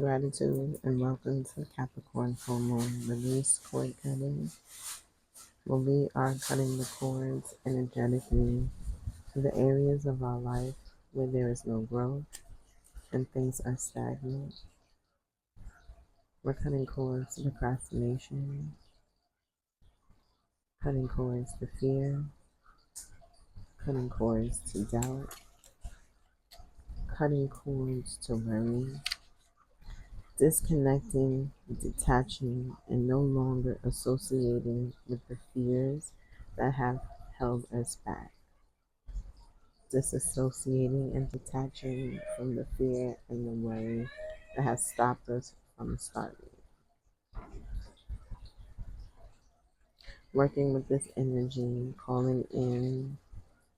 Gratitude and welcome to Capricorn full moon release cord cutting, where we are cutting the cords energetically to the areas of our life where there is no growth and things are stagnant. We're cutting cords to procrastination, cutting cords to fear, cutting cords to doubt, cutting cords to worry, disconnecting, detaching, and no longer associating with the fears that have held us back. Disassociating and detaching from the fear and the worry that has stopped us from starting. Working with this energy, calling in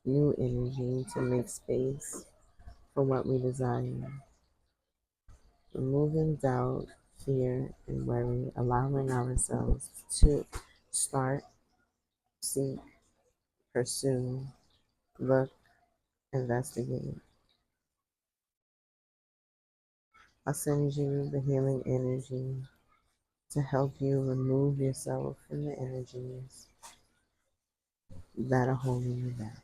new energy to make space for what we desire. Removing doubt, fear, and worry, allowing ourselves to start, seek, pursue, look, investigate. I'll send you the healing energy to help you remove yourself from the energies that are holding you back.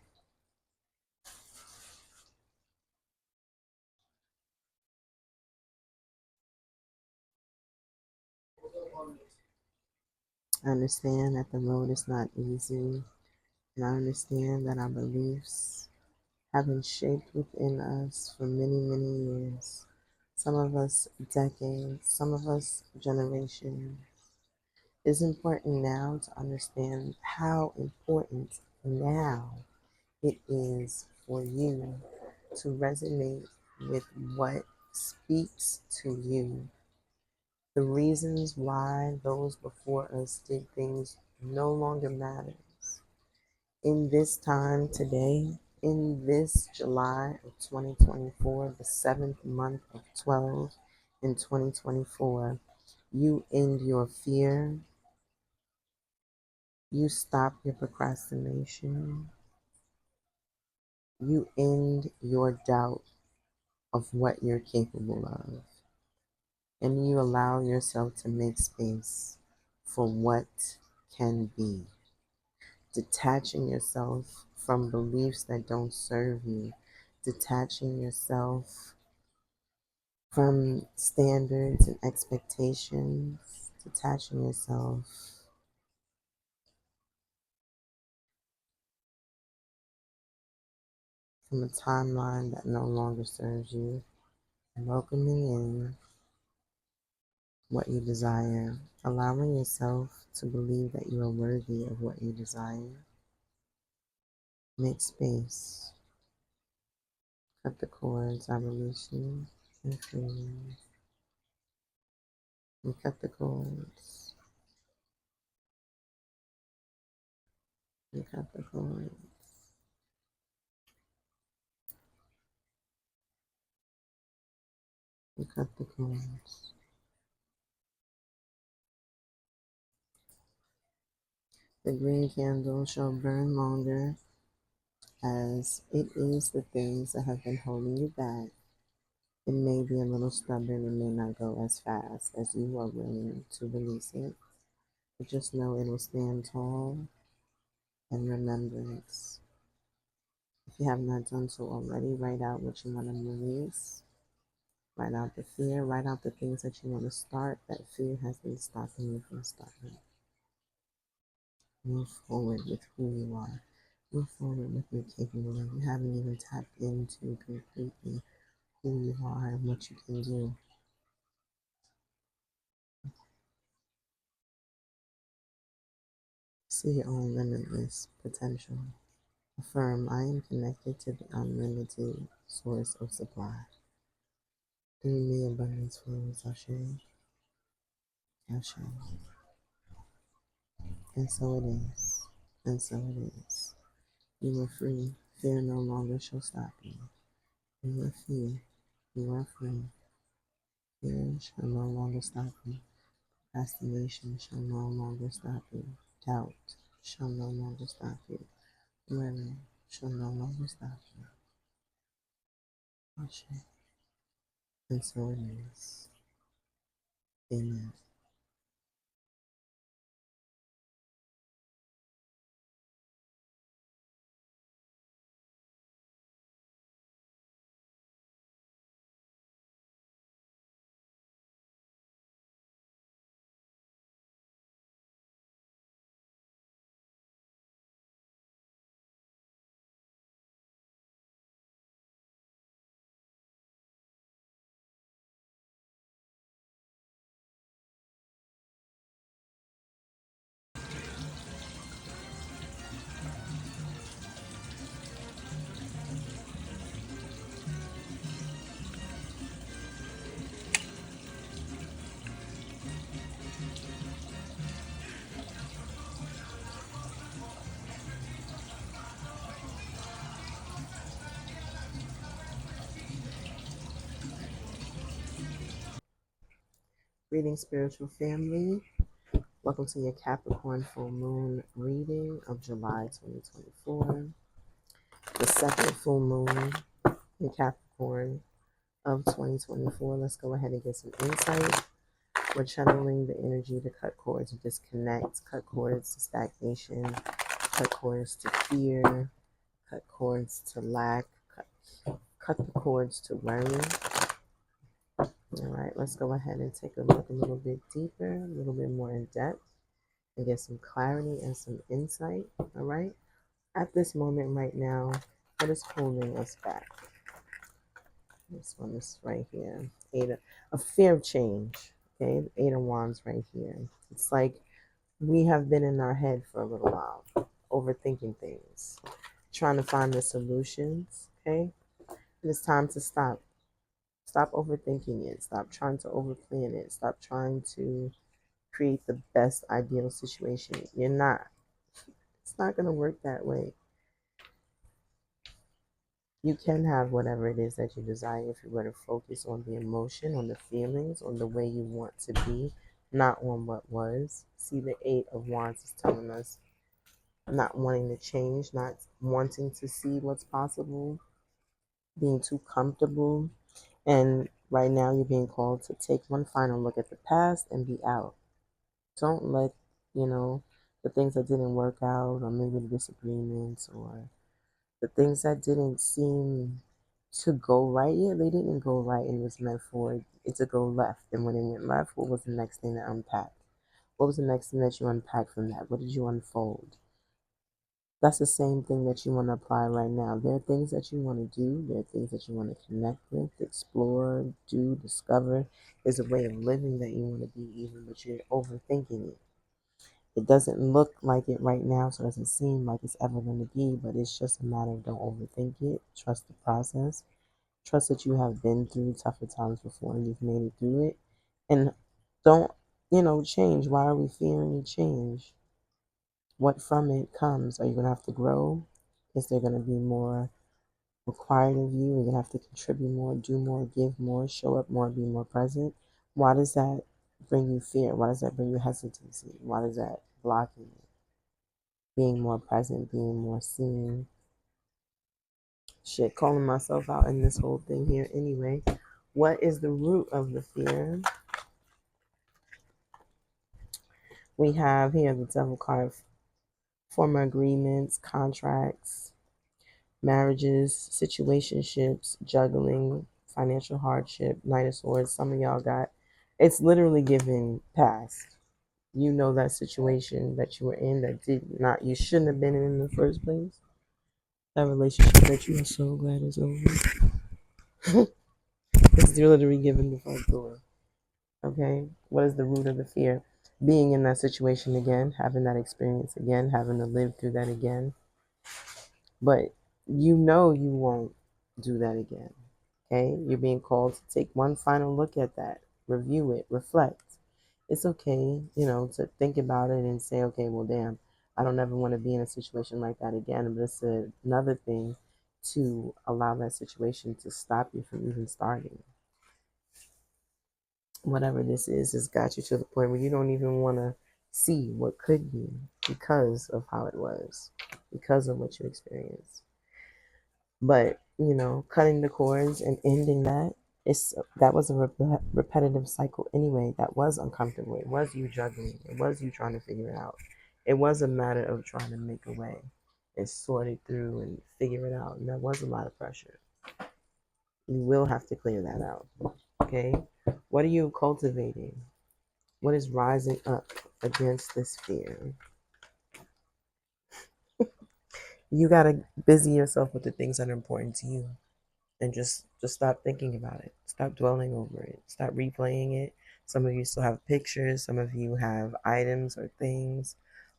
I understand that the road is not easy, and I understand that our beliefs have been shaped within us for many, many years. Some of us decades, some of us generations. It's important now to understand how important now it is for you to resonate with what speaks to you. The reasons why those before us did things no longer matters. In this time today, in this July of 2024, the 7th month of 12 in 2024, you end your fear, you stop your procrastination, you end your doubt of what you're capable of, and you allow yourself to make space for what can be. Detaching yourself from beliefs that don't serve you, detaching yourself from standards and expectations, detaching yourself from a timeline that no longer serves you, and welcoming in what you desire, allowing yourself to believe that you are worthy of what you desire. Make space. Cut the cords, I release you and free you. And cut the cords. And cut the cords. And cut the cords. The green candle shall burn longer, as it is the things that have been holding you back. It may be a little stubborn, it may not go as fast as you are willing to release it, but just know it will stand tall in remembrance. If you have not done so already, write out what you want to release. Write out the fear. Write out the things that you want to start that fear has been stopping you from starting. Move forward with who you are. Move forward with your capable of. You haven't even tapped into completely who you are and what you can do. See your own limitless potential. Affirm, I am connected to the unlimited source of supply. Through me, abundance flows. Ashe. Ashe. And so it is. And so it is. You are free. Fear no longer shall stop you. You are free. You are free. Fear shall no longer stop you. Procrastination shall no longer stop you. Doubt shall no longer stop you. Worry shall no longer stop you. Ashe. And so it is. Amen. Greetings, spiritual family. Welcome to your Capricorn full moon reading of July 2024, the second full moon in Capricorn of 2024. Let's go ahead and get some insight. We're channeling the energy to cut cords and disconnect, cut cords to stagnation, cut cords to fear, cut cords to lack, cut the cords to worry. All right, let's go ahead and take a look a little bit deeper, a little bit more in depth, and get some clarity and some insight. All right, at this moment right now, what is holding us back? This one is right here. A fear of change. Okay, the Eight of Wands right here. It's like we have been in our head for a little while, overthinking things, trying to find the solutions. Okay, and it's time to stop. Stop overthinking it. Stop trying to overplan it. Stop trying to create the best ideal situation. You're not. It's not going to work that way. You can have whatever it is that you desire if you were to focus on the emotion, on the feelings, on the way you want to be, not on what was. See, the Eight of Wands is telling us not wanting to change, not wanting to see what's possible, being too comfortable. And right now, you're being called to take one final look at the past and be out. Don't let, you know, the things that didn't work out, or maybe the disagreements, or the things that didn't seem to go right. Yeah, they didn't go right, and it was meant for it to go left. And when it went left, what was the next thing to unpack? What was the next thing that you unpacked from that? What did you unfold? That's the same thing that you want to apply right now. There are things that you want to do. There are things that you want to connect with, explore, do, discover. There's a way of living that you want to be even, but you're overthinking it. It doesn't look like it right now, so it doesn't seem like it's ever going to be, but it's just a matter of don't overthink it. Trust the process. Trust that you have been through tougher times before and you've made it through it. And don't, change. Why are we fearing change? What from it comes? Are you going to have to grow? Is there going to be more required of you? Are you going to have to contribute more, do more, give more, show up more, be more present? Why does that bring you fear? Why does that bring you hesitancy? Why does that block you? Being more present, being more seen. Shit, calling myself out in this whole thing here anyway. What is the root of the fear? We have here the devil card, former agreements, contracts, marriages, situationships, juggling, financial hardship, Knight of Swords. Some of y'all got, it's literally given past. You know that situation that you were in that did not, you shouldn't have been in the first place. That relationship that you are so glad is over. It's literally given the front door. Okay? What is the root of the fear? Being in that situation again, having that experience again, having to live through that again. But you know you won't do that again. Okay? You're being called to take one final look at that, review it, reflect. It's okay, to think about it and say, okay, well, damn, I don't ever want to be in a situation like that again. But it's another thing to allow that situation to stop you from even starting. Whatever this is, has got you to the point where you don't even want to see what could be because of how it was, because of what you experienced. But, cutting the cords and ending that, That was a repetitive cycle anyway. That was uncomfortable. It was you juggling. It was you trying to figure it out. It was a matter of trying to make a way and sort it through and figure it out. And that was a lot of pressure. You will have to clear that out. Okay? What are you cultivating? What is rising up against this fear? You got to busy yourself with the things that are important to you, and just stop thinking about it. Stop dwelling over it. Stop replaying it. Some of you still have pictures. Some of you have items or things.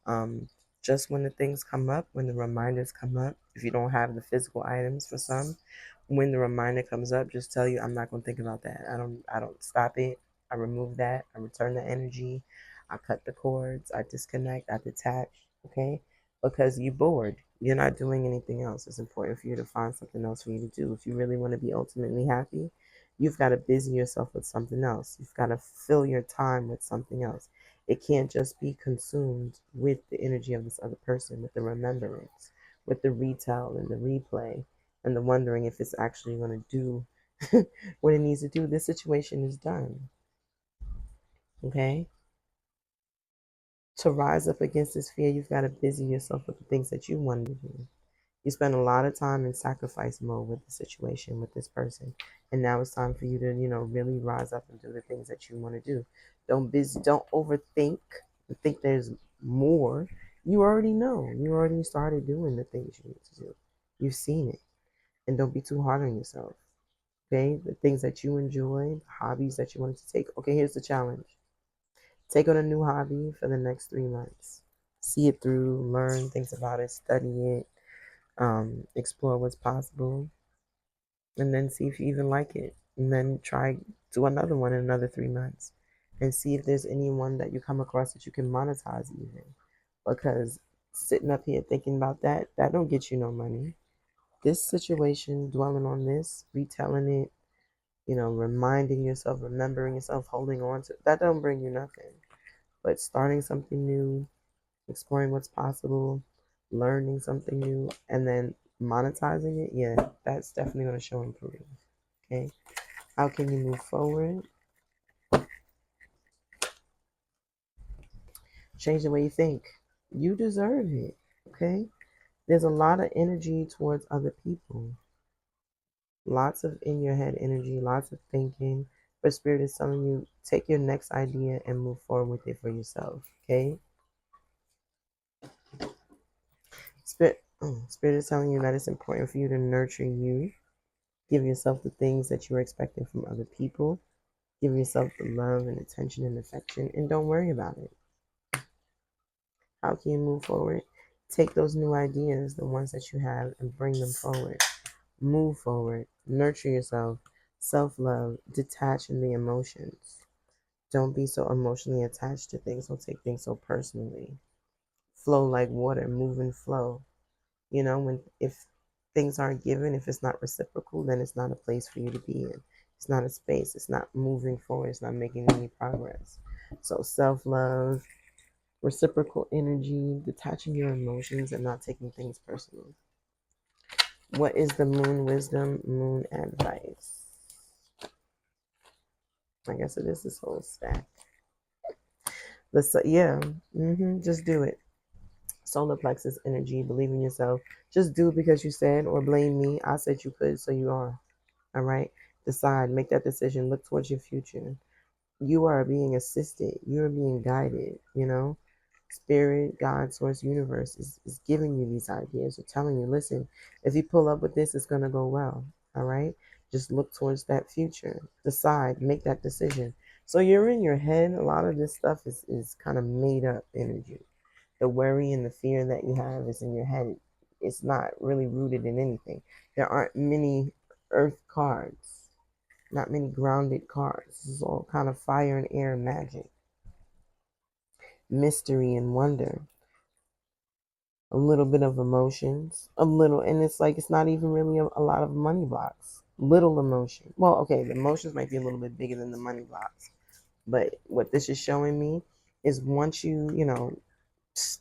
Um, just when the things come up, when the reminders come up, if you don't have the physical items for some, when the reminder comes up, just tell you, I'm not going to think about that. I don't stop it. I remove that. I return the energy. I cut the cords. I disconnect. I detach. Okay, because you're bored. You're not doing anything else. It's important for you to find something else for you to do. If you really want to be ultimately happy, you've got to busy yourself with something else. You've got to fill your time with something else. It can't just be consumed with the energy of this other person, with the remembrance, with the retell and the replay, and the wondering if it's actually going to do what it needs to do. This situation is done. Okay? To rise up against this fear, you've got to busy yourself with the things that you want to do. You spend a lot of time in sacrifice mode with the situation, with this person. And now it's time for you to, really rise up and do the things that you want to do. Don't overthink and think there's more. You already know. You already started doing the things you need to do. You've seen it. And don't be too hard on yourself. Okay? The things that you enjoy, hobbies that you wanted to take. Okay, here's the challenge. Take on a new hobby for the next 3 months. See it through, learn things about it, study it, explore what's possible, and then see if you even like it. And then try do another one in another 3 months, and see if there's anyone that you come across that you can monetize even. Because sitting up here thinking about that don't get you no money. This situation, dwelling on this, retelling it, reminding yourself, remembering yourself, holding on to that don't bring you nothing. But starting something new, exploring what's possible, learning something new, and then monetizing it, yeah, that's definitely going to show improvement. Okay. How can you move forward? Change the way you think. You deserve it. Okay. There's a lot of energy towards other people. Lots of in your head energy, lots of thinking. But Spirit is telling you, take your next idea and move forward with it for yourself. Okay. Spirit is telling you that it's important for you to nurture you. Give yourself the things that you're expecting from other people. Give yourself the love and attention and affection, and don't worry about it. How can you move forward? Take those new ideas, the ones that you have, and bring them forward. Move forward. Nurture yourself. Self love. Detach in the emotions. Don't be so emotionally attached to things. Don't take things so personally. Flow like water. Move and flow. If things aren't given, if it's not reciprocal, then it's not a place for you to be in. It's not a space. It's not moving forward. It's not making any progress. So self love, reciprocal energy, detaching your emotions, and not taking things personally. What is the moon wisdom, moon advice? I guess it is this whole stack. Yeah, just do it. Solar plexus energy, believe in yourself. Just do it because you said, or blame me. I said you could, so you are. All right. Decide, make that decision, look towards your future. You are being assisted, you're being guided, Spirit, God, source, universe is giving you these ideas. They're telling you, listen, if you pull up with this, it's going to go well. All right. Just look towards that future. Decide, make that decision. So you're in your head. A lot of this stuff is kind of made up energy. The worry and the fear that you have is in your head. It's not really rooted in anything. There aren't many earth cards, not many grounded cards. This is all kind of fire and air magic, mystery and wonder, a little bit of emotions, a little, and it's like it's not even really a lot of money blocks. Little emotion. Well, okay, the emotions might be a little bit bigger than the money blocks, but what this is showing me is once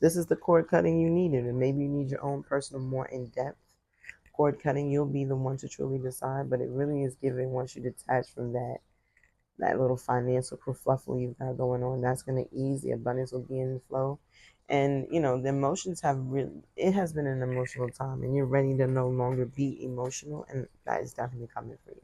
this is the cord cutting you needed, and maybe you need your own personal, more in depth cord cutting, you'll be the one to truly decide. But it really is given once you detach from that little financial kerfluffle you've got going on. That's going to ease. The abundance will be in the flow. And, the emotions have really, it has been an emotional time, and you're ready to no longer be emotional. And that is definitely coming for you.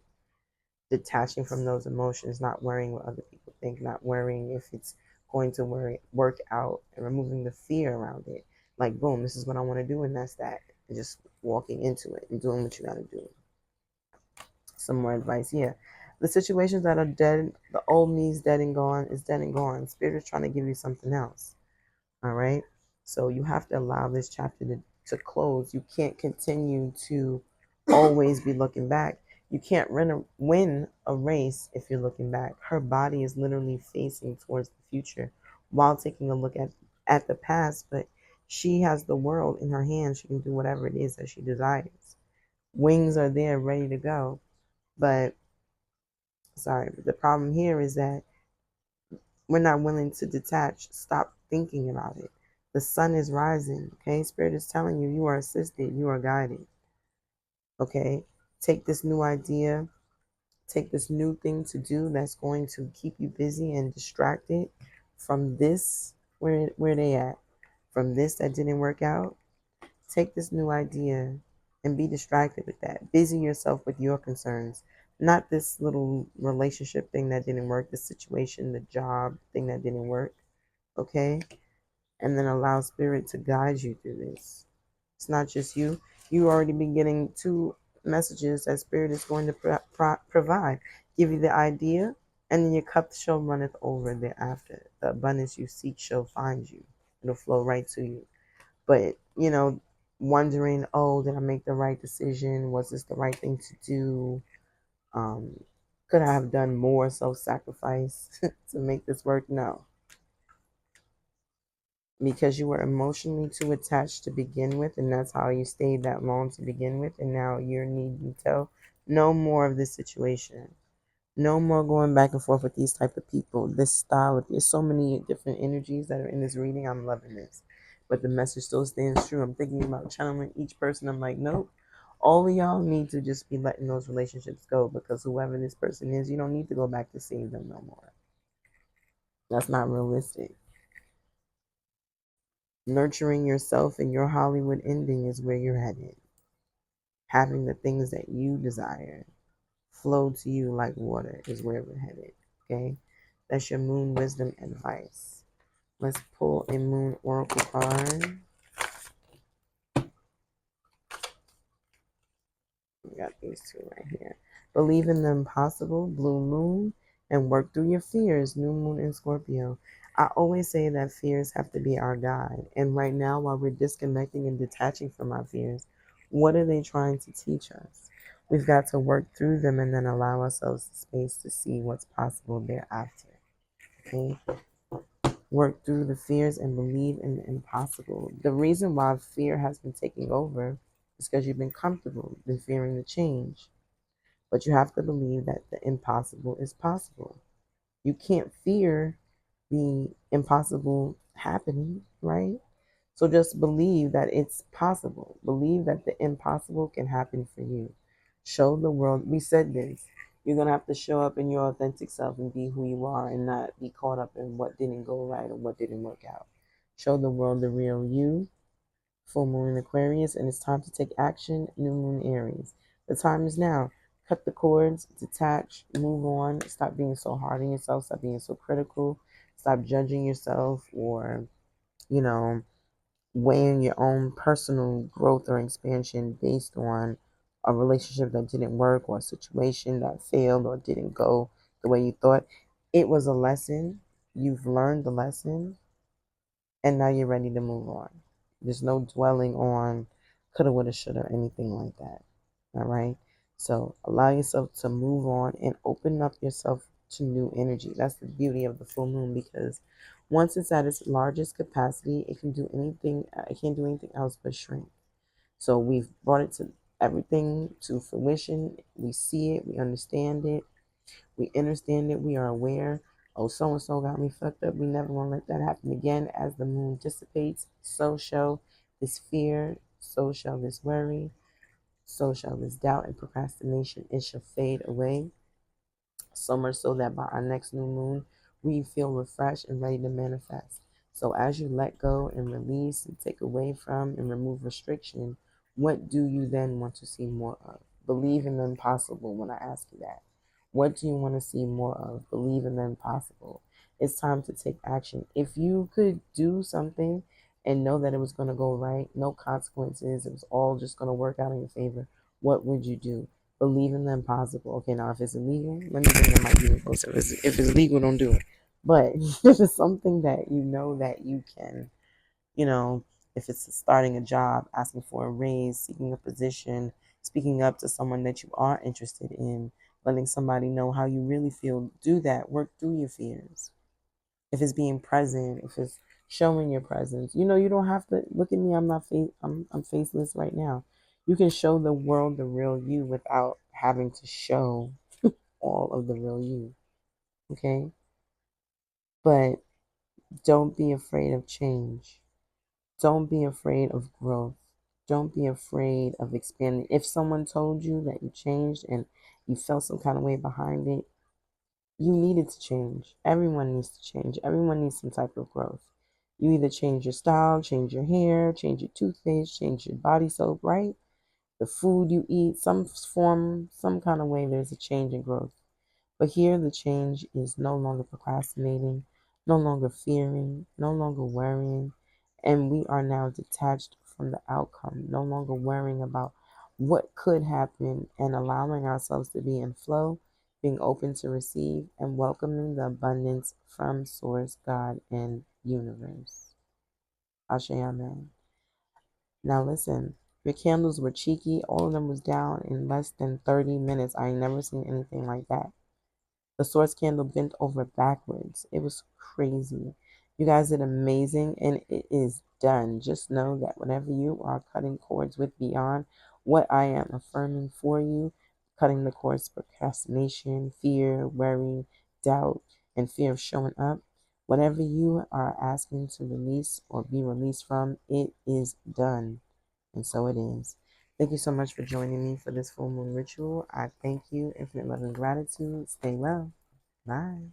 Detaching from those emotions, not worrying what other people think, not worrying if it's going to work out, and removing the fear around it. Like, boom, this is what I want to do, and that's that. And just walking into it and doing what you got to do. Some more advice. Yeah. The situations that are dead, the old me is dead and gone, is dead and gone. Spirit is trying to give you something else. All right. So you have to allow this chapter to close. You can't continue to always be looking back. You can't win a race if you're looking back. Her body is literally facing towards the future while taking a look at the past, but she has the world in her hands. She can do whatever it is that she desires. Wings are there ready to go. But the problem here is that we're not willing to detach, stop thinking about it. The sun is rising, okay? Spirit is telling you, you are assisted, you are guided, okay? Take this new idea, take this new thing to do that's going to keep you busy and distracted from this, where they at, from this that didn't work out. Take this new idea and be distracted with that. Busy yourself with your concerns, not this little relationship thing that didn't work, the situation, the job thing that didn't work, okay? And then allow Spirit to guide you through this. It's not just you. You already been getting 2 messages that Spirit is going to provide. Give you the idea, and then your cup shall runneth over thereafter. The abundance you seek shall find you. It'll flow right to you. But, wondering, oh, did I make the right decision? Was this the right thing to do? Um, could I have done more self-sacrifice to make this work? No. Because you were emotionally too attached to begin with, and that's how you stayed that long to begin with, and now you're needing to tell. No more of this situation. No more going back and forth with these type of people. This style, there's so many different energies that are in this reading. I'm loving this. But the message still stands true. I'm thinking about channeling each person. I'm like, nope. All of y'all need to just be letting those relationships go, because whoever this person is, you don't need to go back to seeing them no more. That's not realistic. Nurturing yourself and your Hollywood ending is where you're headed. Having the things that you desire flow to you like water is where we're headed. Okay? That's your moon wisdom advice. Let's pull a moon oracle card. We got these 2 right here. Believe in the impossible, blue moon, and work through your fears, new moon in Scorpio. I always say that fears have to be our guide. And right now, while we're disconnecting and detaching from our fears, what are they trying to teach us? We've got to work through them and then allow ourselves the space to see what's possible thereafter. Okay? Work through the fears and believe in the impossible. The reason why fear has been taking over is because you've been comfortable, been fearing the change. But you have to believe that the impossible is possible. You can't fear the impossible happening, right? So just believe that it's possible. Believe that the impossible can happen for you. Show the world. We said this. You're going to have to show up in your authentic self and be who you are, and not be caught up in what didn't go right or what didn't work out. Show the world the real you. Full moon in Aquarius, and it's time to take action. New moon Aries. The time is now. Cut the cords, detach, move on. Stop being so hard on yourself. Stop being so critical. Stop judging yourself, or, you know, weighing your own personal growth or expansion based on a relationship that didn't work, or a situation that failed or didn't go the way you thought. It was a lesson. You've learned the lesson, and now you're ready to move on. There's no dwelling on coulda, woulda, shoulda, anything like that. All right. So allow yourself to move on and open up yourself to new energy. That's the beauty of the full moon, because once it's at its largest capacity, it can do anything. It can't do anything else but shrink. So we've brought it to everything to fruition. We see it. We understand it. We understand it. We are aware. Oh, so and so got me fucked up. We never want to let that happen again. As the moon dissipates, so shall this fear, so shall this worry. so shall this doubt and procrastination, it shall fade away. So much so that by our next new moon, we feel refreshed and ready to manifest. So as you let go and release and take away from and remove restriction, what do you then want to see more of? Believe in the impossible when I ask you that. What do you want to see more of? Believe in the impossible. It's time to take action. If you could do something and know that it was going to go right, no consequences, it was all just going to work out in your favor, what would you do? Believe in the impossible. Okay, now if it's illegal, let me bring the mic even closer. If it's legal, don't do it. But if it's something that you know that you can, you know, if it's starting a job, asking for a raise, seeking a position, speaking up to someone that you are interested in, letting somebody know how you really feel, do that. Work through your fears. If it's being present, if it's showing your presence, you don't have to look at me. I'm faceless right now. You can show the world the real you without having to show all of the real you. Okay? But don't be afraid of change. Don't be afraid of growth. Don't be afraid of expanding. If someone told you that you changed and you felt some kind of way behind it, you needed to change. Everyone needs to change. Everyone needs some type of growth. You either change your style, change your hair, change your toothpaste, change your body soap, right? The food you eat, some form, some kind of way, there's a change in growth. But here the change is no longer procrastinating, no longer fearing, no longer worrying, and we are now detached from the outcome, no longer worrying about what could happen and allowing ourselves to be in flow, being open to receive and welcoming the abundance from Source, God, and universe. Asé Amen. Now listen, your candles were cheeky. All of them was down in less than 30 minutes. I ain't never seen anything like that. The source candle bent over backwards. It was crazy. You guys did amazing, and it is done. Just know that whenever you are cutting cords with beyond what I am affirming for you, cutting the cords, procrastination, fear, worry, doubt, and fear of showing up, whatever you are asking to release or be released from, it is done. And so it is. Thank you so much for joining me for this full moon ritual. I thank you. Infinite love and gratitude. Stay well. Bye.